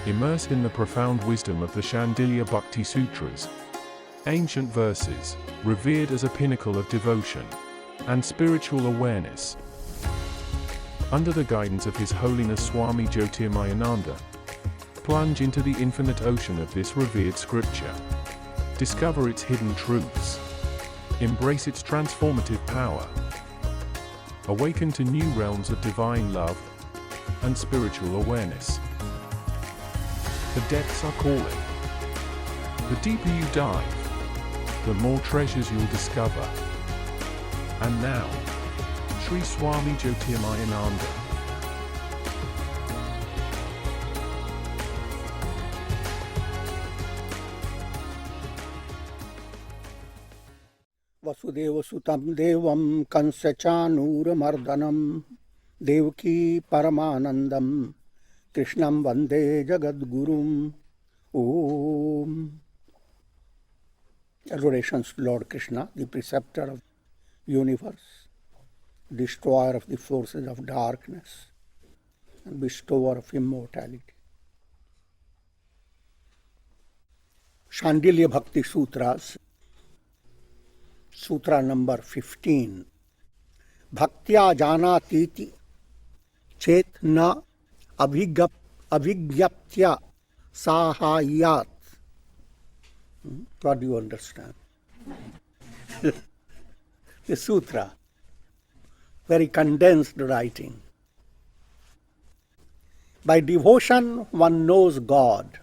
Immerse in the profound wisdom of the Shandilya Bhakti Sutras, ancient verses, revered as a pinnacle of devotion and spiritual awareness. Under the guidance of His Holiness Swami Jyotirmayananda, plunge into the infinite ocean of this revered scripture. Discover its hidden truths. Embrace its transformative power. Awaken to new realms of divine love and spiritual awareness. The depths are calling. The deeper you dive, the more treasures you'll discover. And now, Sri Swami Jyotirmayananda. Vasudev सुतं देवं कंसचानूरमर्दनं देवकी परमानन्दं कृष्णं वन्दे जगद्गुरुम्. Om. Adorations to Lord Krishna, the preceptor of the universe, destroyer of the forces of darkness, and bestower of immortality. Shandilya Bhakti Sutras, Sutra number 15. Bhaktya janatiti chet na abhigyaptya sahayat. What do you understand? The sutra, very condensed writing. By devotion one knows God.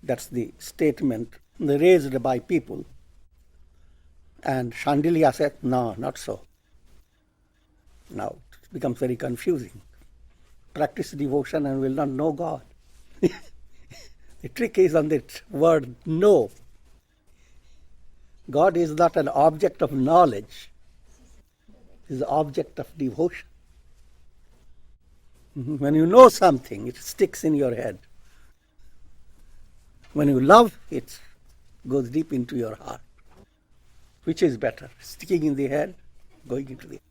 That's the statement raised by people. And Shandilya said, no, not so. Now it becomes very confusing. Practice devotion and will not know God. The trick is on the word know. God is not an object of knowledge. He is an object of devotion. When you know something, it sticks in your head. When you love, it goes deep into your heart. Which is better, sticking in the head, going into the head?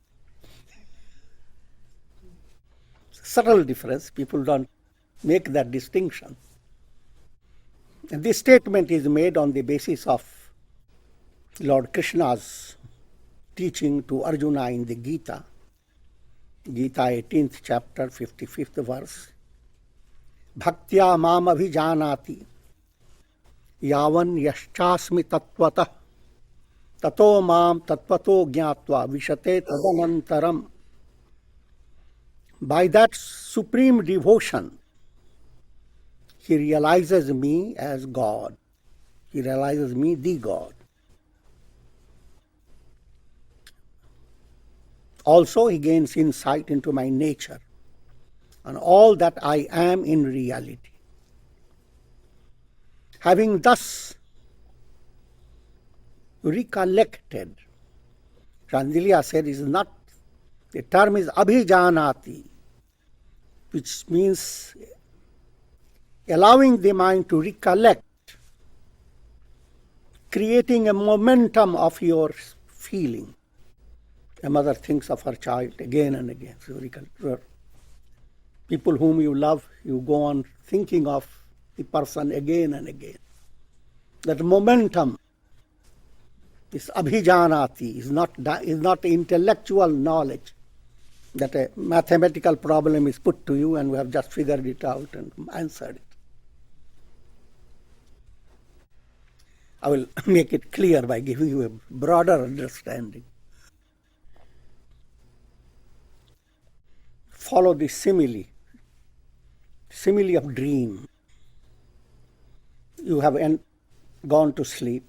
Subtle difference, people don't make that distinction. And this statement is made on the basis of Lord Krishna's teaching to Arjuna in the Gita, Gita 18th chapter, 55th verse. Bhaktya mam abhijanati yavan yaschasmi tattvatah tato mam tattvato jnatva vishate tadanantaram. By that supreme devotion, he realizes me as God. He realizes me the God. Also, he gains insight into my nature and all that I am in reality. Having thus recollected, Shandilya said, is not, the term is abhijanati, which means allowing the mind to recollect, creating a momentum of your feeling. A mother thinks of her child again and again. So people whom you love, you go on thinking of the person again and again. That momentum is abhijanati, is not intellectual knowledge, that a mathematical problem is put to you and we have just figured it out and answered it. I will make it clear by giving you a broader understanding. Follow the simile of dream. You have gone to sleep.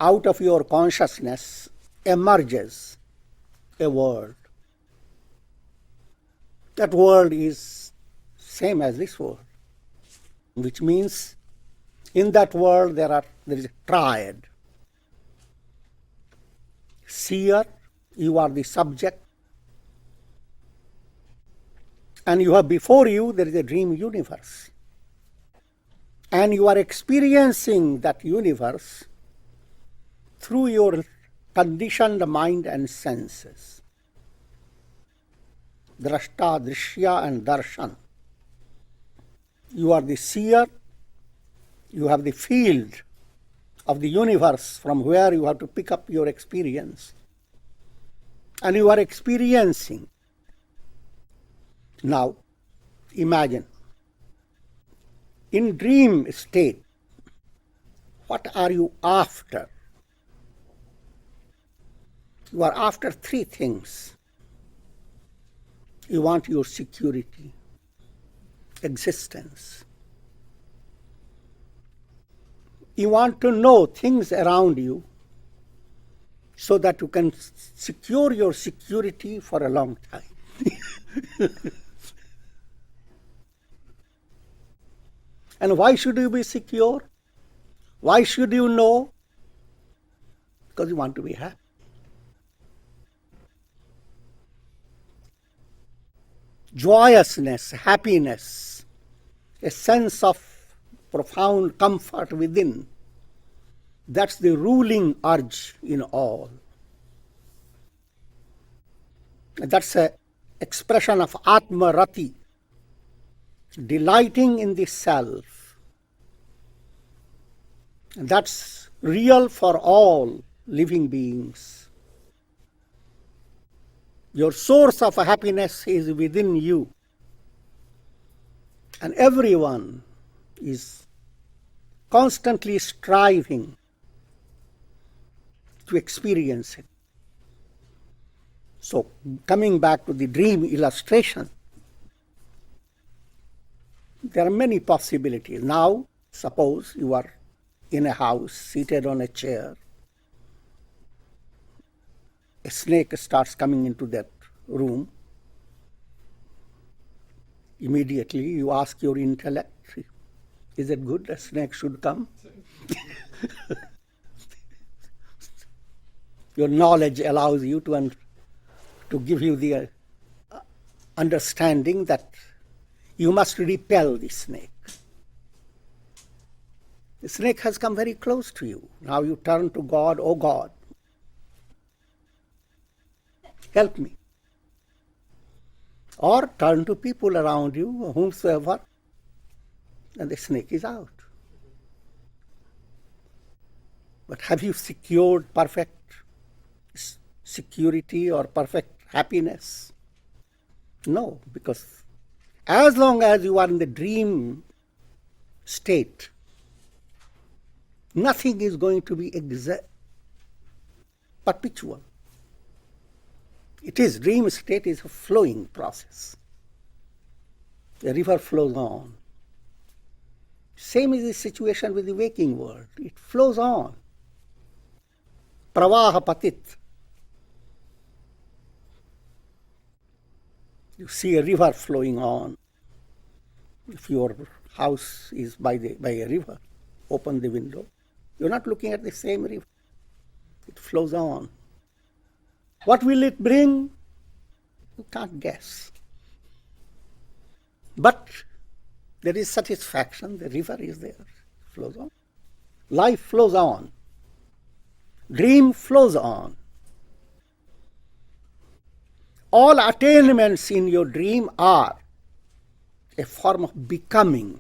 Out of your consciousness emerges a world. That world is same as this world, which means in that world there is a triad. Seer, you are the subject, and you have before you there is a dream universe. And you are experiencing that universe through your conditioned mind and senses. Drashta, Drishya and Darshan. You are the seer. You have the field of the universe from where you have to pick up your experience. And you are experiencing. Now, imagine, in dream state, what are you after? You are after three things. You want your security, existence. You want to know things around you so that you can secure your security for a long time. And why should you be secure? Why should you know? Because you want to be happy. Joyousness, happiness, a sense of profound comfort within. That's the ruling urge in all. That's an expression of Atma Rati, delighting in the self. And that's real for all living beings. Your source of happiness is within you. And everyone is constantly striving to experience it. So, coming back to the dream illustration, there are many possibilities. Now, suppose you are in a house, seated on a chair. A snake starts coming into that room. Immediately you ask your intellect, is it good a snake should come? Your knowledge allows you to give you the understanding that you must repel the snake. The snake has come very close to you. Now you turn to God, oh God, help me. Or turn to people around you, whomsoever, and the snake is out. But have you secured perfect security or perfect happiness? No, because as long as you are in the dream state, nothing is going to be perpetual. It is, dream state is a flowing process. The river flows on. Same is the situation with the waking world. It flows on. Pravaha patit. You see a river flowing on. If your house is by a river, open the window. You're not looking at the same river. It flows on. What will it bring? You can't guess. But there is satisfaction. The river is there. It flows on. Life flows on. Dream flows on. All attainments in your dream are a form of becoming.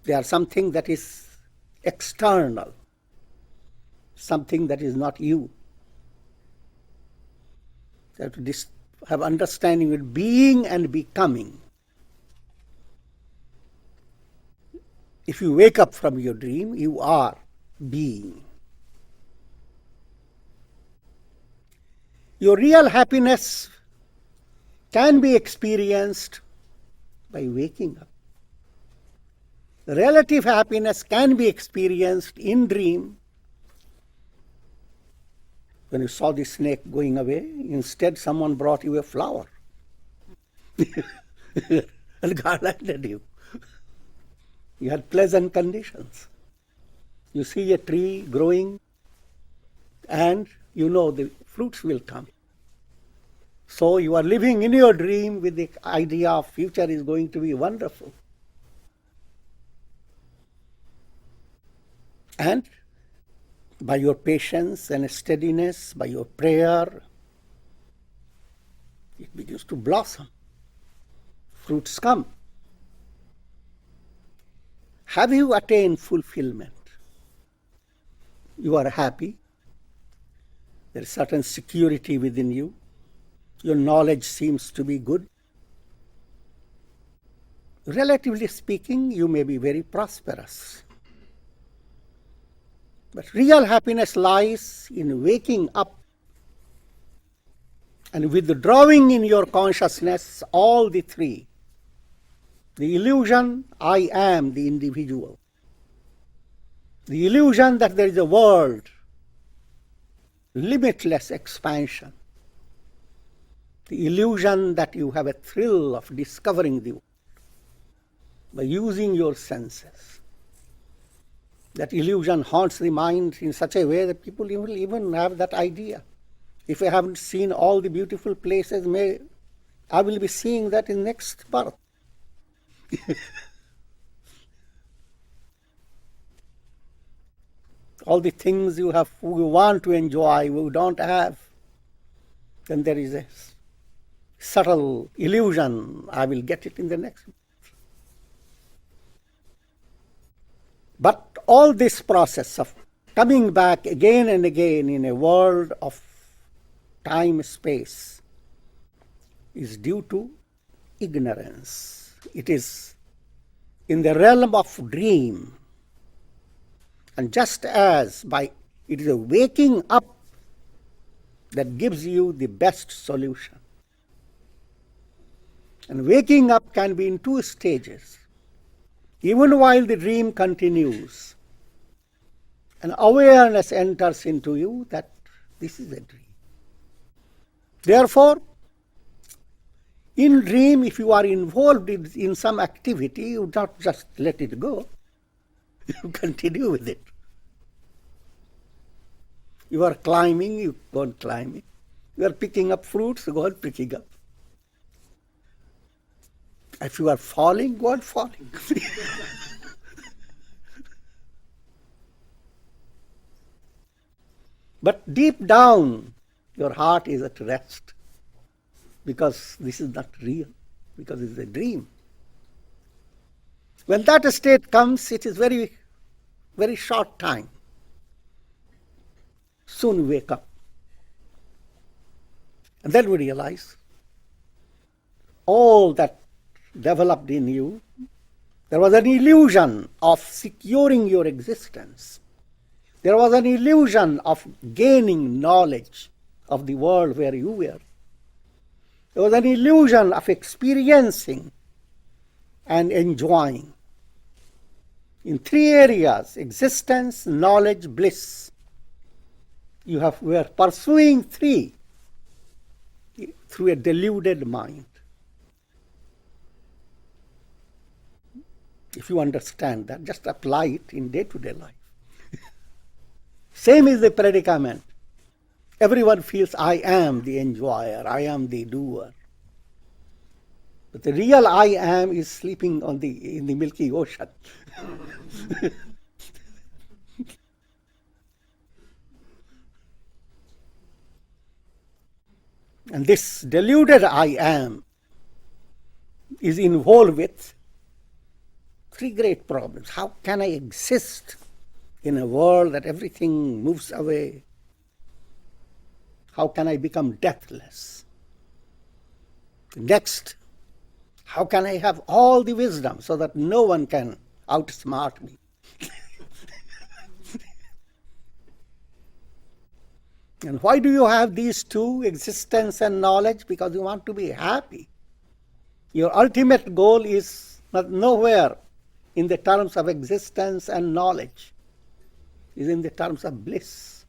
They are something that is external, something that is not you. You have to have understanding with being and becoming. If you wake up from your dream, you are being. Your real happiness can be experienced by waking up. Relative happiness can be experienced in dream. When you saw the snake going away, instead someone brought you a flower and garlanded you. You had pleasant conditions. You see a tree growing and you know the fruits will come. So you are living in your dream with the idea of future is going to be wonderful. And by your patience and steadiness, by your prayer, it begins to blossom. Fruits come. Have you attained fulfillment? You are happy. There is certain security within you. Your knowledge seems to be good. Relatively speaking, you may be very prosperous. But real happiness lies in waking up and withdrawing in your consciousness all the three. The illusion, I am the individual. The illusion that there is a world, limitless expansion. The illusion that you have a thrill of discovering the world by using your senses. That illusion haunts the mind in such a way that people will even have that idea. If I haven't seen all the beautiful places, I will be seeing that in next birth. All the things you want to enjoy, you don't have, then there is a subtle illusion, I will get it in the next. But all this process of coming back again and again in a world of time, space, is due to ignorance. It is in the realm of dream. And just as it is a waking up that gives you the best solution. And waking up can be in two stages. Even while the dream continues, an awareness enters into you that this is a dream. Therefore, in dream, if you are involved in some activity, you not just let it go. You continue with it. You are climbing, you go on climbing. You are picking up fruits, go on picking up. If you are falling, go on falling. But deep down, your heart is at rest because this is not real, because it is a dream. When that state comes, it is very, very short time. Soon wake up. And then we realize all that developed in you, there was an illusion of securing your existence. There was an illusion of gaining knowledge of the world where you were. There was an illusion of experiencing and enjoying. In three areas, existence, knowledge, bliss. We are pursuing three through a deluded mind. If you understand that, just apply it in day-to-day life. Same is the predicament. Everyone feels I am the enjoyer, I am the doer. But the real I am is sleeping in the Milky Ocean. And this deluded I am is involved with three great problems. How can I exist in a world that everything moves away? How can I become deathless? Next, how can I have all the wisdom so that no one can outsmart me? And why do you have these two, existence and knowledge? Because you want to be happy. Your ultimate goal is nowhere in the terms of existence and knowledge. It is in the terms of bliss.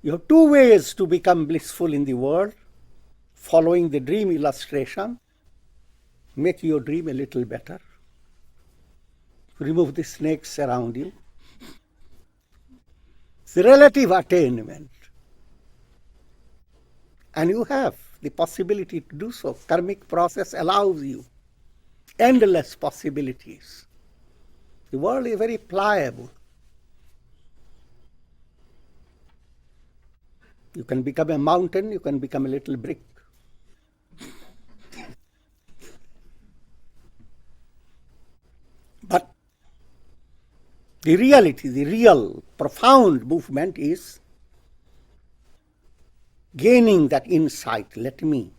You have two ways to become blissful in the world. Following the dream illustration, make your dream a little better. Remove the snakes around you. It's relative attainment. And you have the possibility to do so. Karmic process allows you endless possibilities. The world is very pliable. You can become a mountain, you can become a little brick. The reality, the real, profound movement is gaining that insight. Let me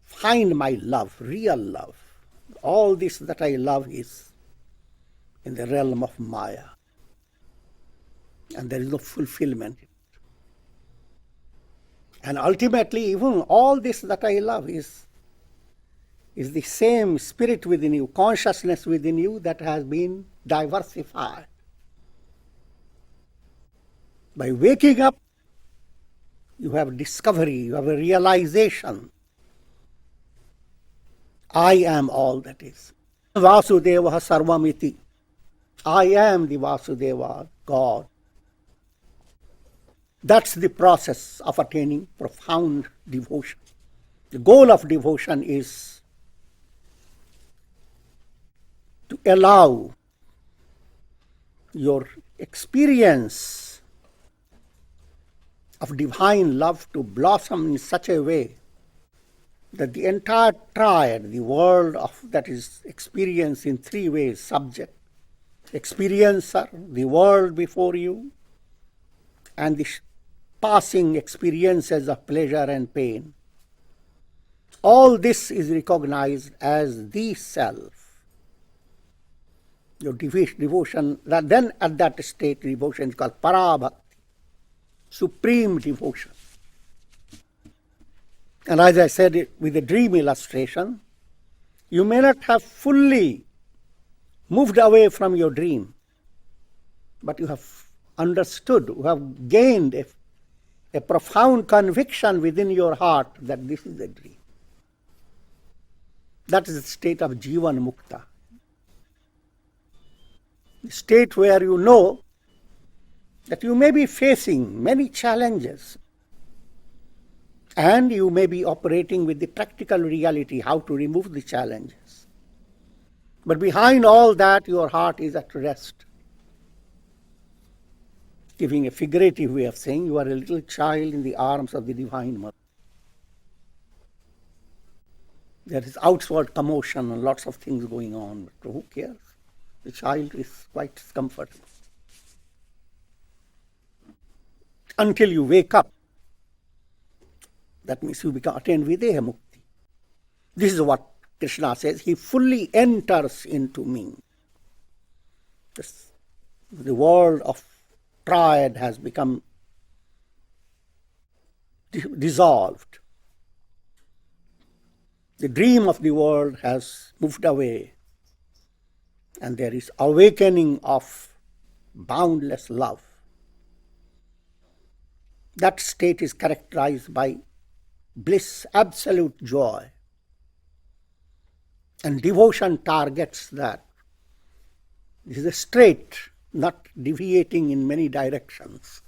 find my love, real love. All this that I love is in the realm of Maya. And there is no fulfillment. And ultimately, even all this that I love is the same spirit within you, consciousness within you that has been diversified. By waking up, you have discovery, you have a realization. I am all that is. Vasudeva Sarvamiti. I am the Vasudeva, God. That's the process of attaining profound devotion. The goal of devotion is to allow your experience of divine love to blossom in such a way that the entire triad, the world of that is experienced in three ways: subject, experiencer, the world before you, and the passing experiences of pleasure and pain. All this is recognized as the self. Your devotion, then at that state, devotion is called parabhakti, supreme devotion. And as I said it with the dream illustration, you may not have fully moved away from your dream, but you have understood, you have gained a profound conviction within your heart that this is a dream. That is the state of Jivan Mukta. The state where you know that you may be facing many challenges and you may be operating with the practical reality, how to remove the challenges. But behind all that, your heart is at rest. Giving a figurative way of saying, you are a little child in the arms of the Divine Mother. There is outward commotion and lots of things going on, but who cares? The child is quite comfortable. Until you wake up, that means you attain Videha Mukti. This is what Krishna says, he fully enters into me. The world of triad has become dissolved. The dream of the world has moved away, and there is awakening of boundless love. That state is characterized by bliss, absolute joy. And devotion targets that. This is a straight, not deviating in many directions.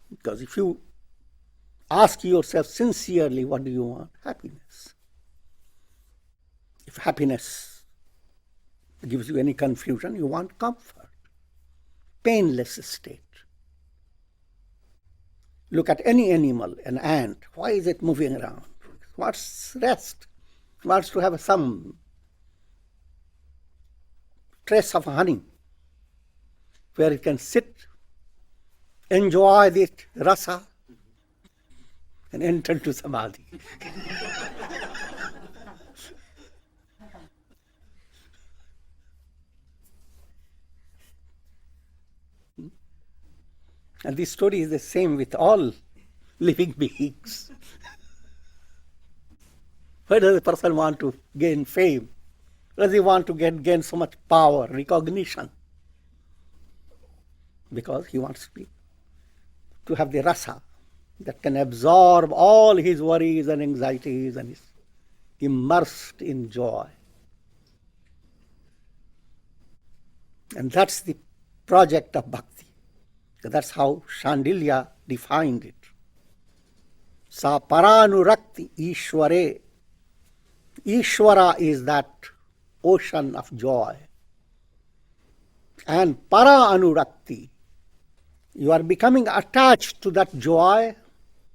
Because if you ask yourself sincerely, what do you want? Happiness. If happiness gives you any confusion, you want comfort, painless state. Look at any animal, an ant. Why is it moving around? What's rest? It wants to have some trace of honey where it can sit, enjoy the rasa, and enter into samadhi. And this story is the same with all living beings. Why does a person want to gain fame? Why does he want to gain so much power, recognition? Because he wants to have the rasa that can absorb all his worries and anxieties and is immersed in joy. And that's the project of bhakti. That's how Shandilya defined it. Sa paranurakti Ishware. Ishwara is that ocean of joy. And para anurakti, you are becoming attached to that joy,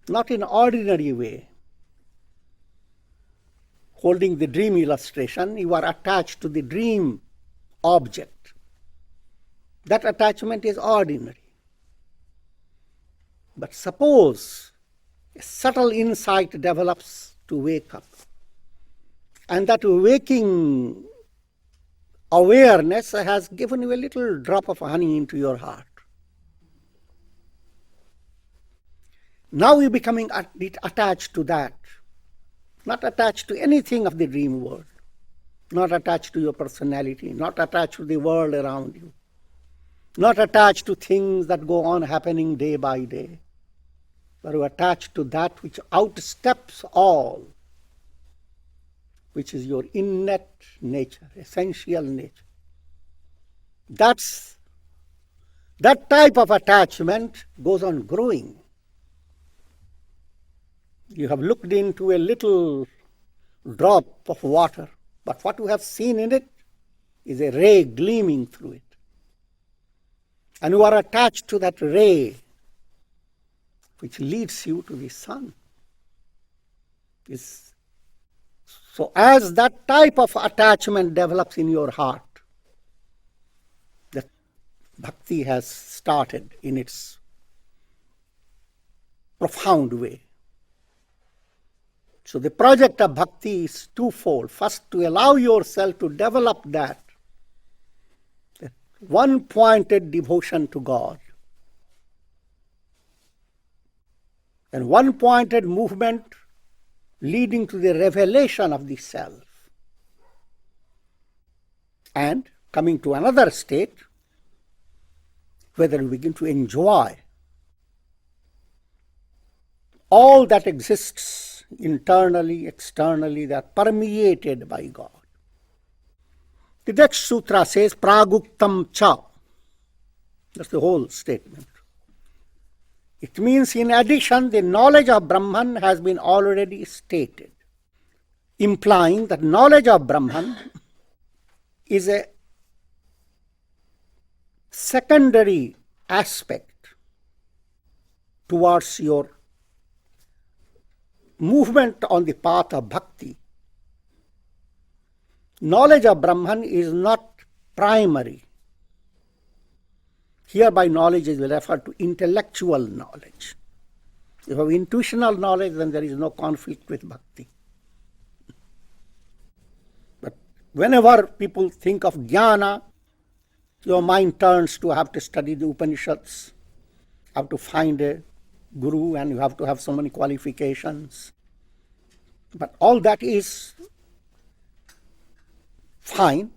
not in an ordinary way. Holding the dream illustration, you are attached to the dream object. that attachment is ordinary. But suppose a subtle insight develops to wake up, and that waking awareness has given you a little drop of honey into your heart. Now you're becoming attached to that, not attached to anything of the dream world, not attached to your personality, not attached to the world around you, not attached to things that go on happening day by day, but you're attached to that which outsteps all, which is your innate nature, essential nature. That type of attachment goes on growing. You have looked into a little drop of water, but what you have seen in it is a ray gleaming through it. And you are attached to that ray which leads you to the sun. So as that type of attachment develops in your heart, that bhakti has started in its profound way. So the project of bhakti is twofold. First, to allow yourself to develop that one-pointed devotion to God, and one-pointed movement leading to the revelation of the self. And coming to another state, whether you begin to enjoy all that exists internally, externally, that are permeated by God. The next sutra says, praguktam cha. That's the whole statement. It means, in addition, the knowledge of Brahman has been already stated, implying that knowledge of Brahman is a secondary aspect towards your movement on the path of bhakti. Knowledge of Brahman is not primary. Here by knowledge is referred to intellectual knowledge. If you have intuitional knowledge, then there is no conflict with bhakti. But whenever people think of jnana, your mind turns to have to study the Upanishads, have to find a guru, and you have to have so many qualifications. But all that is fine,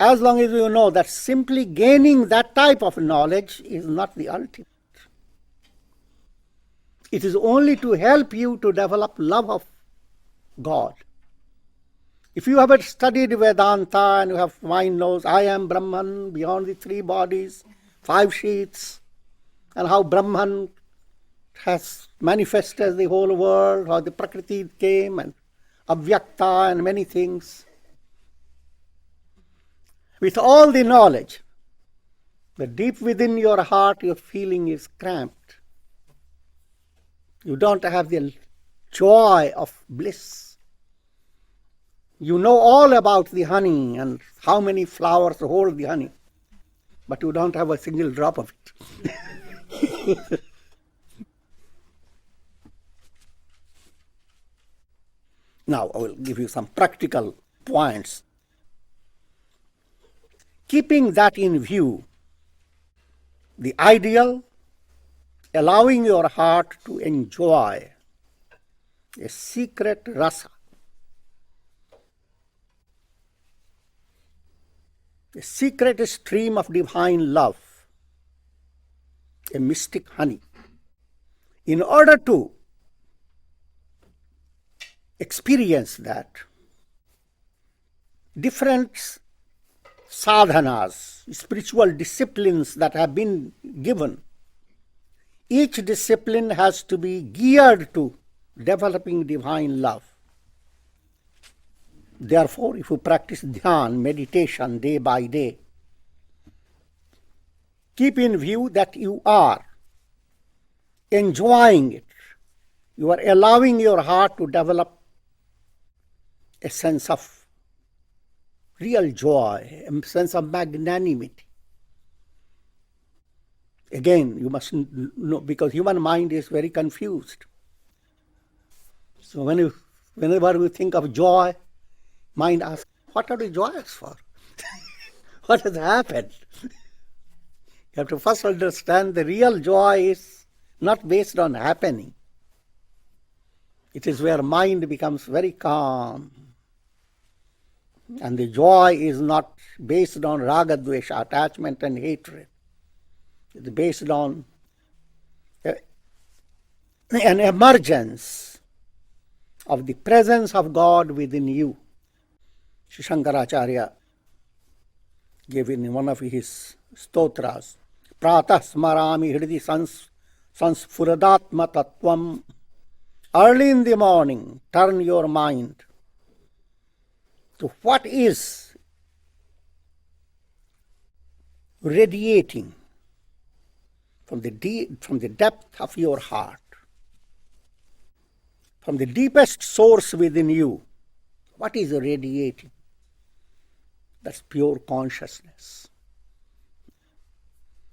as long as you know that simply gaining that type of knowledge is not the ultimate. It is only to help you to develop love of God. If you have studied Vedanta and you have mind knows I am Brahman, beyond the three bodies, 5 sheaths, and how Brahman has manifested the whole world, how the Prakriti came, and Avyakta and many things. With all the knowledge, but deep within your heart your feeling is cramped. You don't have the joy of bliss. You know all about the honey and how many flowers hold the honey, but you don't have a single drop of it. Now I will give you some practical points. Keeping that in view, the ideal, allowing your heart to enjoy a secret rasa, a secret stream of divine love, a mystic honey. In order to experience that, different sadhanas, spiritual disciplines that have been given, each discipline has to be geared to developing divine love. Therefore, if you practice dhyan, meditation day by day, keep in view that you are enjoying it. You are allowing your heart to develop a sense of real joy, a sense of magnanimity. Again, you must know, because human mind is very confused. So whenever we think of joy, mind asks, what are we joyous for? What has happened? You have to first understand the real joy is not based on happening. It is where mind becomes very calm. And the joy is not based on raga, dvesha, attachment and hatred. It's based on an emergence of the presence of God within you. Sri Shankaracharya gave in one of his stotras, Pratah smarami hridi sansfuradatma tattvam. Early in the morning, turn your mind to what is radiating from the depth of your heart, from the deepest source within you. What is radiating? That's pure consciousness.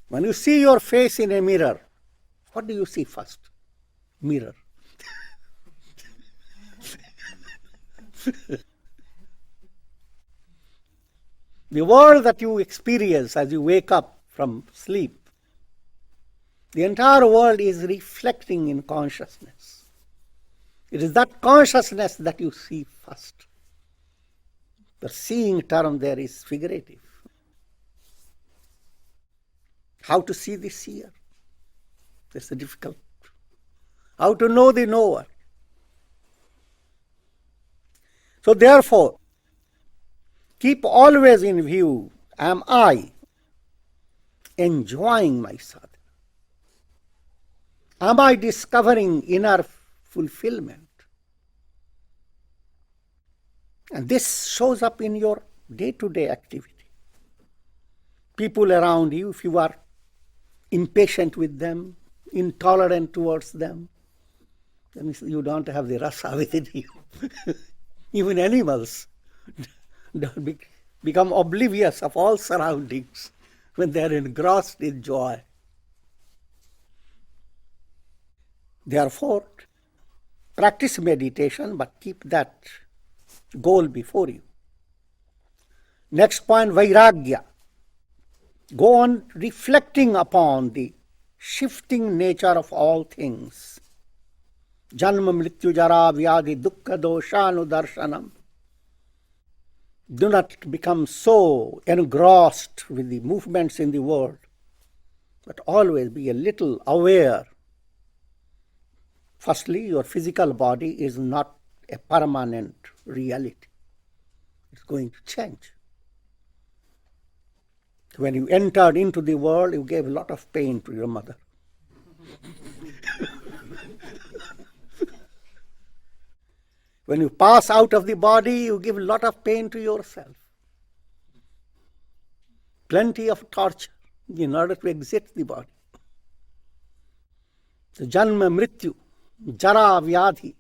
When you see your face in a mirror, what do you see first? Mirror. The world that you experience as you wake up from sleep, the entire world is reflecting in consciousness. It is that consciousness that you see first. The seeing term there is figurative. How to see the seer? That's the difficult. How to know the knower? So therefore, keep always in view, am I enjoying my sadhana? Am I discovering inner fulfillment? And this shows up in your day-to-day activity. People around you, if you are impatient with them, intolerant towards them, then you don't have the rasa within you. Even animals become oblivious of all surroundings when they are engrossed in joy. Therefore, practice meditation, but keep that goal before you. Next point, vairagya. Go on reflecting upon the shifting nature of all things. Janma mrityu jara vyadhi dukkha doshanu darshanam. Do not become so engrossed with the movements in the world, but always be a little aware. Firstly, your physical body is not a permanent reality. It's going to change. When you entered into the world, you gave a lot of pain to your mother. When you pass out of the body, you give a lot of pain to yourself. Plenty of torture in order to exit the body. So janma mrityu, jara vyadhi.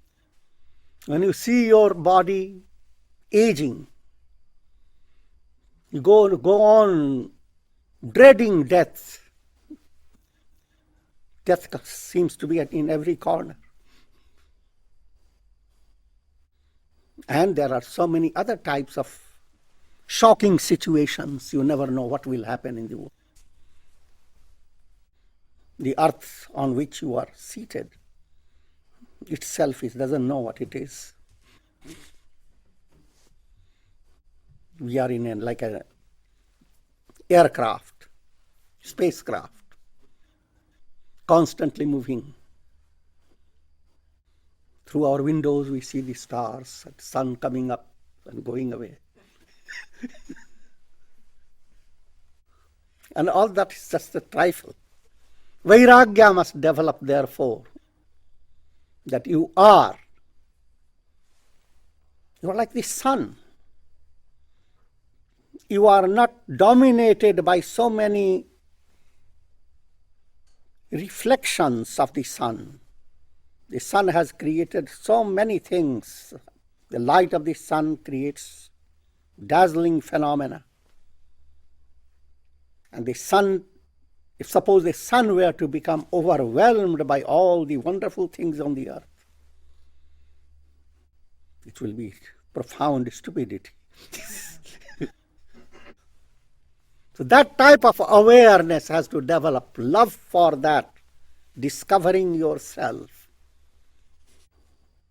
When you see your body aging, you go on dreading death. Death seems to be in every corner. And there are so many other types of shocking situations. You never know what will happen in the world. The earth on which you are seated itself doesn't know what it is. We are in like an aircraft, spacecraft, constantly moving. Through our windows we see the stars, the sun coming up and going away. And all that is just a trifle. Vairagya must develop, therefore, that you are like the sun. You are not dominated by so many reflections of the sun. The sun has created so many things. The light of the sun creates dazzling phenomena. And the sun, if suppose the sun were to become overwhelmed by all the wonderful things on the earth, it will be profound stupidity. So that type of awareness has to develop, love for that, discovering yourself.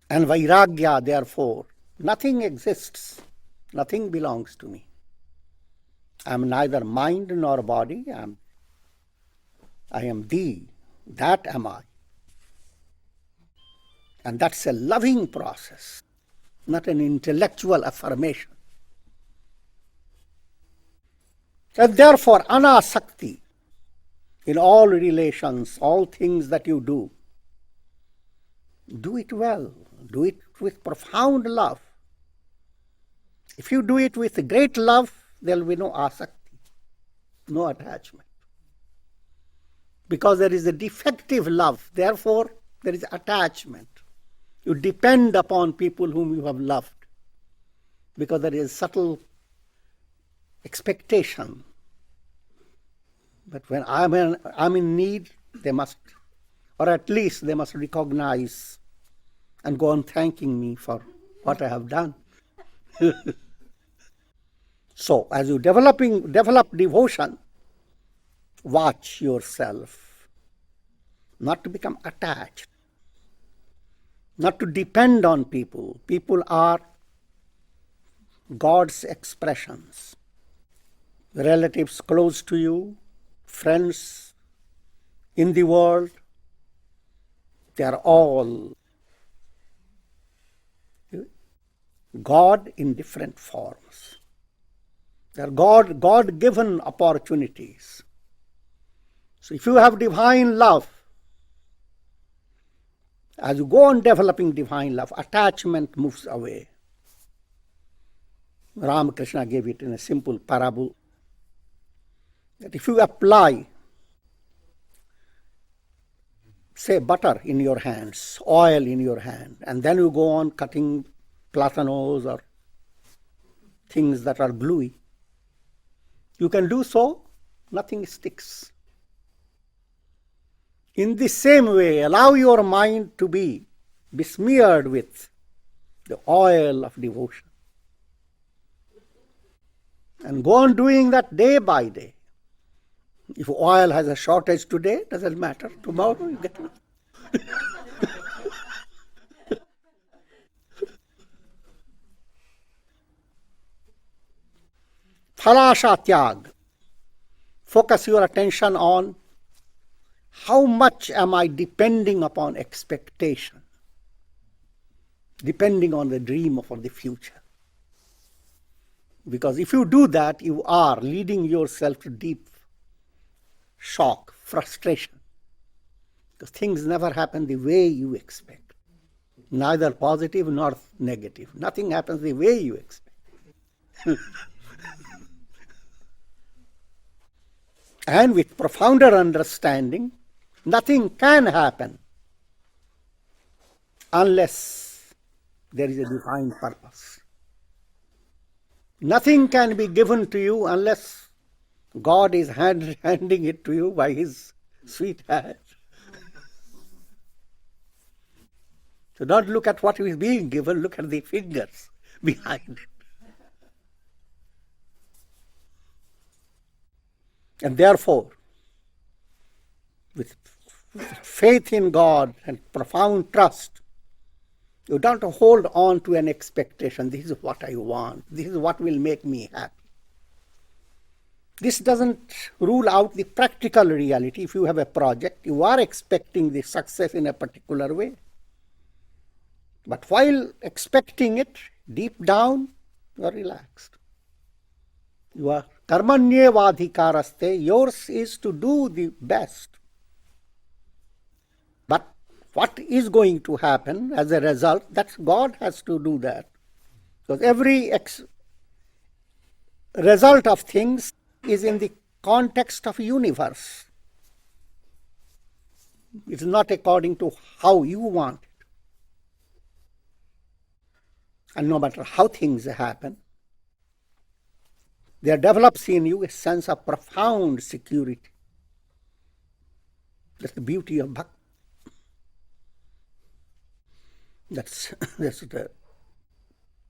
And vairagya, therefore, nothing exists, nothing belongs to me. I am neither mind nor body, I am thee, that am I. And that's a loving process, not an intellectual affirmation. And therefore, anasakti, in all relations, all things that you do it well, do it with profound love. If you do it with great love, there will be no asakti, no attachment. Because there is a defective love, therefore there is attachment. You depend upon people whom you have loved, because there is subtle expectation. But when I'm in need, they must, or at least they must recognize and go on thanking me for what I have done. So, as you develop devotion, watch yourself, not to become attached, not to depend on people. People are God's expressions. Relatives close to you, friends in the world, they are all God in different forms. They are God-given opportunities. So if you have divine love, as you go on developing divine love, attachment moves away. Ramakrishna gave it in a simple parable, that if you apply, say, butter in your hands, oil in your hand, and then you go on cutting platanos or things that are gluey, you can do so, nothing sticks. In the same way, allow your mind to be besmeared with the oil of devotion. And go on doing that day by day. If oil has a shortage today, doesn't matter. Tomorrow you get it. Phalasha tyag. Focus your attention on how much am I depending upon expectation, depending on the dream for the future. Because if you do that, you are leading yourself to deep shock, frustration. Because things never happen the way you expect, neither positive nor negative. Nothing happens the way you expect. And with profounder understanding, nothing can happen unless there is a divine purpose. Nothing can be given to you unless God is handing it to you by His sweet hand. So don't look at what is being given, look at the fingers behind it. And therefore, with faith in God and profound trust, you don't hold on to an expectation. This is what I want. This is what will make me happy. This doesn't rule out the practical reality. If you have a project, you are expecting the success in a particular way. But while expecting it, deep down, you are relaxed. You are karmanyevadhikaraste. Yours is to do the best. But what is going to happen as a result, that's God has to do that. Because every result of things is in the context of universe. It's not according to how you want it. And no matter how things happen, there develops in you a sense of profound security. That's the beauty of bhakti. That's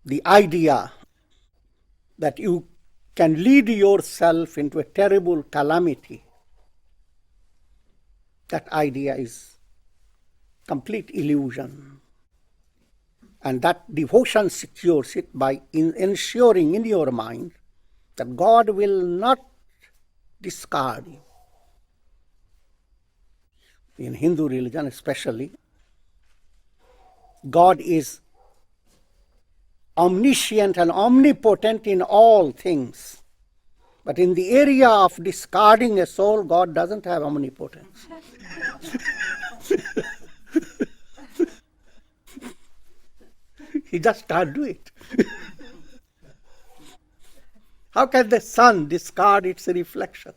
the idea that you can lead yourself into a terrible calamity. That idea is complete illusion. And that devotion secures it by ensuring in your mind that God will not discard you. In Hindu religion especially, God is omniscient and omnipotent in all things. But in the area of discarding a soul, God doesn't have omnipotence. He just can't do it. How can the sun discard its reflection?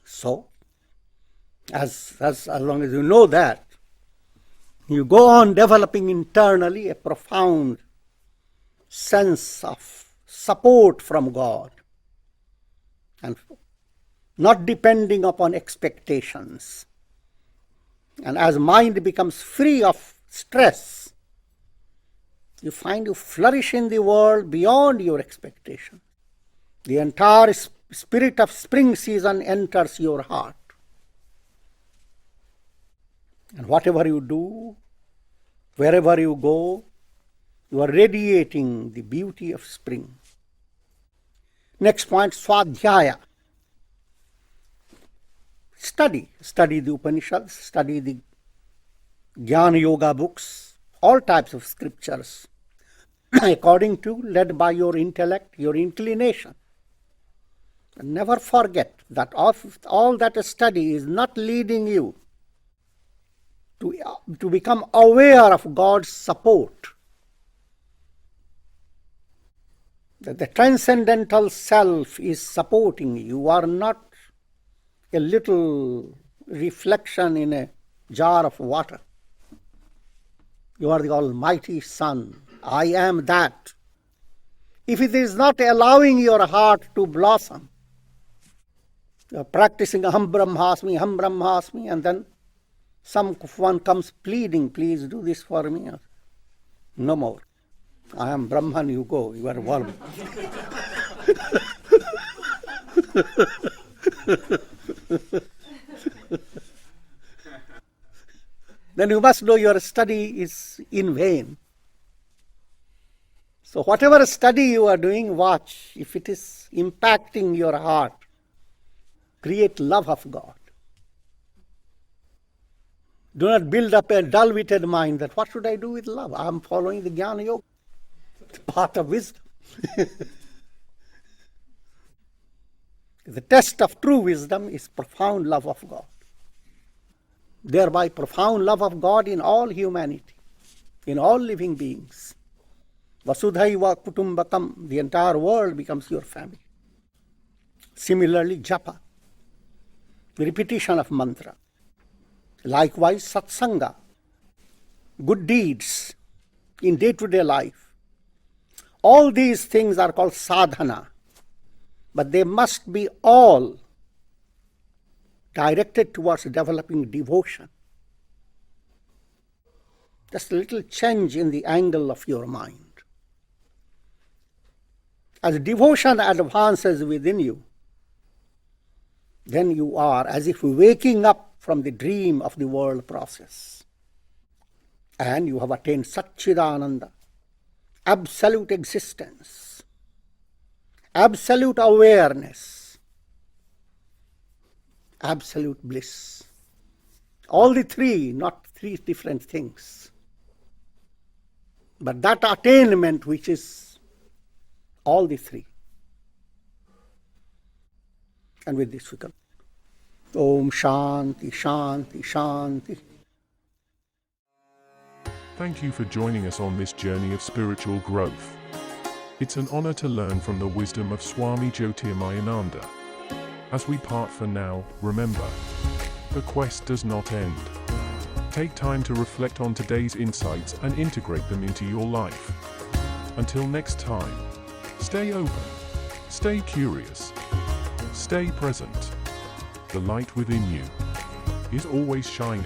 So, as long as you know that, you go on developing internally a profound sense of support from God and not depending upon expectations. And as mind becomes free of stress, you find you flourish in the world beyond your expectation. The entire spirit of spring season enters your heart. And whatever you do, wherever you go, you are radiating the beauty of spring. Next point, Swadhyaya. Study the Upanishads, study the Jnana Yoga books, all types of scriptures, according to, led by your intellect, your inclination. And never forget that all that study is not leading you to become aware of God's support. That the transcendental self is supporting you. You are not a little reflection in a jar of water. You are the Almighty Sun. I am that. If it is not allowing your heart to blossom, you are practicing Aham Brahmasmi, and then someone comes pleading, please do this for me. No more. I am Brahman, you go, you are a worm. Then you must know your study is in vain. So whatever study you are doing, watch. If it is impacting your heart, create love of God. Do not build up a dull-witted mind that what should I do with love? I am following the Jnana Yoga, the path of wisdom. The test of true wisdom is profound love of God. Thereby profound love of God in all humanity, in all living beings. Vasudhaiva Kutumbakam, the entire world becomes your family. Similarly, japa, the repetition of mantra. Likewise, satsanga, good deeds in day-to-day life. All these things are called sadhana, but they must be all directed towards developing devotion. Just a little change in the angle of your mind. As devotion advances within you, then you are as if waking up from the dream of the world process. And you have attained Satchidananda, absolute existence, absolute awareness, absolute bliss. All the three, not three different things. But that attainment which is all the three. And with this we come. Om Shanti, Shanti, Shanti. Thank you for joining us on this journey of spiritual growth. It's an honor to learn from the wisdom of Swami Jyotirmayananda. As we part for now, remember, the quest does not end. Take time to reflect on today's insights and integrate them into your life. Until next time, stay open, stay curious, stay present. The light within you is always shining.